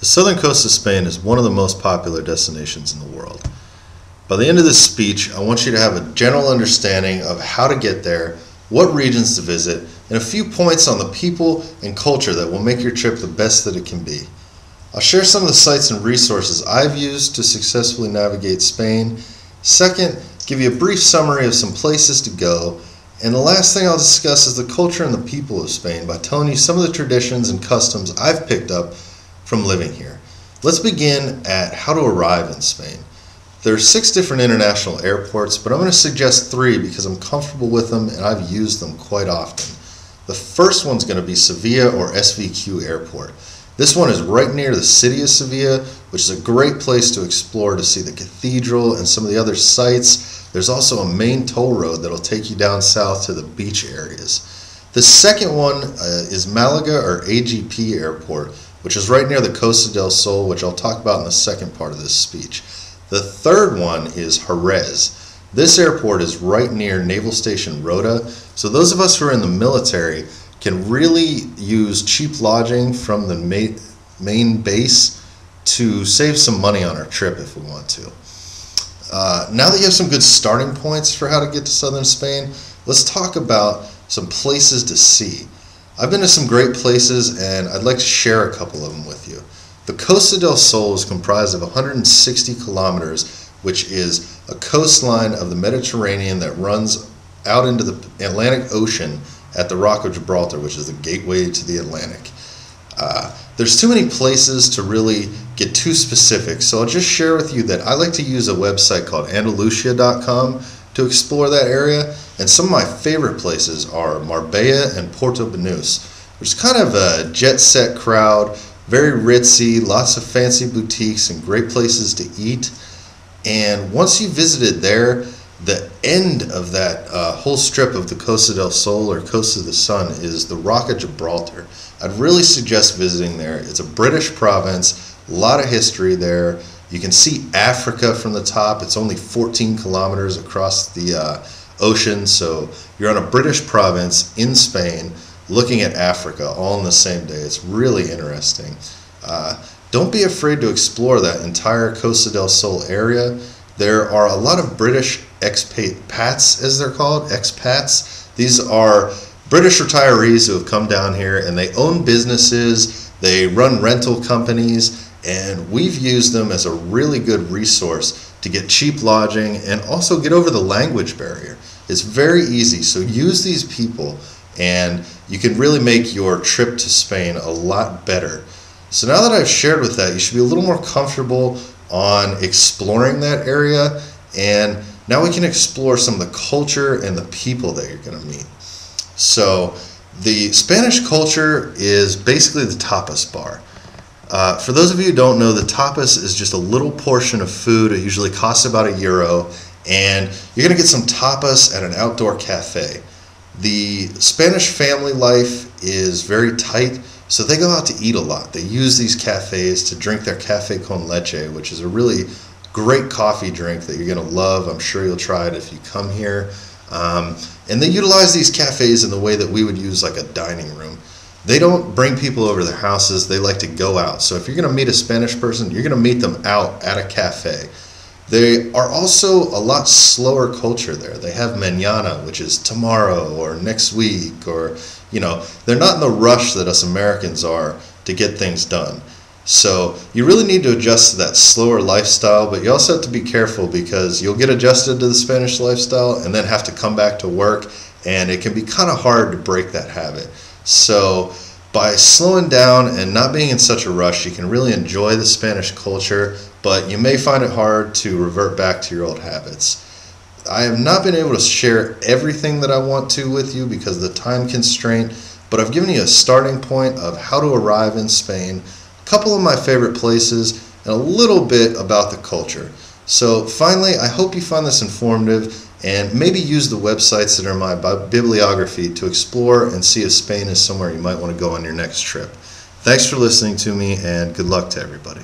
The southern coast of Spain is one of the most popular destinations in the world. By the end of this speech, I want you to have a general understanding of how to get there, what regions to visit, and a few points on the people and culture that will make your trip the best that it can be. I'll share some of the sites and resources I've used to successfully navigate Spain. Second, give you a brief summary of some places to go. And the last thing I'll discuss is the culture and the people of Spain by telling you some of the traditions and customs I've picked up from living here. Let's begin at how to arrive in Spain. There are 6 different international airports, but I'm going to suggest 3 because I'm comfortable with them and I've used them quite often. The first one's going to be Sevilla or SVQ Airport. This one is right near the city of Sevilla, which is a great place to explore to see the cathedral and some of the other sites. There's also a main toll road that'll take you down south to the beach areas. The second one is Malaga or AGP Airport, which is right near the Costa del Sol, which I'll talk about in the second part of this speech. The third one is Jerez. This airport is right near Naval Station Rota, so those of us who are in the military can really use cheap lodging from the main base to save some money on our trip if we want to. Now that you have some good starting points for how to get to southern Spain, let's talk about some places to see. I've been to some great places and I'd like to share a couple of them with you. The Costa del Sol is comprised of 160 kilometers, which is a coastline of the Mediterranean that runs out into the Atlantic Ocean at the Rock of Gibraltar, which is the gateway to the Atlantic. There's too many places to really get too specific, so I'll just share with you that I like to use a website called Andalusia.com to explore that area, and some of my favorite places are Marbella and Porto Banús, which is kind of a jet-set crowd, very ritzy, lots of fancy boutiques and great places to eat. And once you visited there, the end of that whole strip of the Costa del Sol or Costa of the Sun is the Rock of Gibraltar. I'd really suggest visiting there. It's a British province, a lot of history there. You can see Africa from the top. It's only 14 kilometers across the ocean, so you're on a British province in Spain looking at Africa all in the same day. It's really interesting. Don't be afraid to explore that entire Costa del Sol area. There are a lot of British expats, as they're called, expats. These are British retirees who have come down here and they own businesses, they run rental companies, and we've used them as a really good resource to get cheap lodging and also get over the language barrier. It's very easy, so use these people and you can really make your trip to Spain a lot better. So now that I've shared with that, you should be a little more comfortable on exploring that area, and now we can explore some of the culture and the people that you're going to meet. So the Spanish culture is basically the tapas bar. For those of you who don't know, the tapas is just a little portion of food. It usually costs about €1, and you're going to get some tapas at an outdoor cafe. The Spanish family life is very tight, so they go out to eat a lot. They use these cafes to drink their café con leche, which is a really great coffee drink that you're going to love. I'm sure you'll try it if you come here. And they utilize these cafes in the way that we would use like a dining room. They don't bring people over to their houses. They like to go out. So if you're going to meet a Spanish person, you're going to meet them out at a cafe. They are also a lot slower culture there. They have mañana, which is tomorrow or next week, or, you know, they're not in the rush that us Americans are to get things done. So you really need to adjust to that slower lifestyle, but you also have to be careful because you'll get adjusted to the Spanish lifestyle and then have to come back to work, and it can be kind of hard to break that habit. So by slowing down and not being in such a rush, you can really enjoy the Spanish culture, but you may find it hard to revert back to your old habits. I have not been able to share everything that I want to with you because of the time constraint, but I've given you a starting point of how to arrive in Spain, a couple of my favorite places, and a little bit about the culture. So finally, I hope you find this informative and maybe use the websites that are in my bibliography to explore and see if Spain is somewhere you might want to go on your next trip. Thanks for listening to me, and good luck to everybody.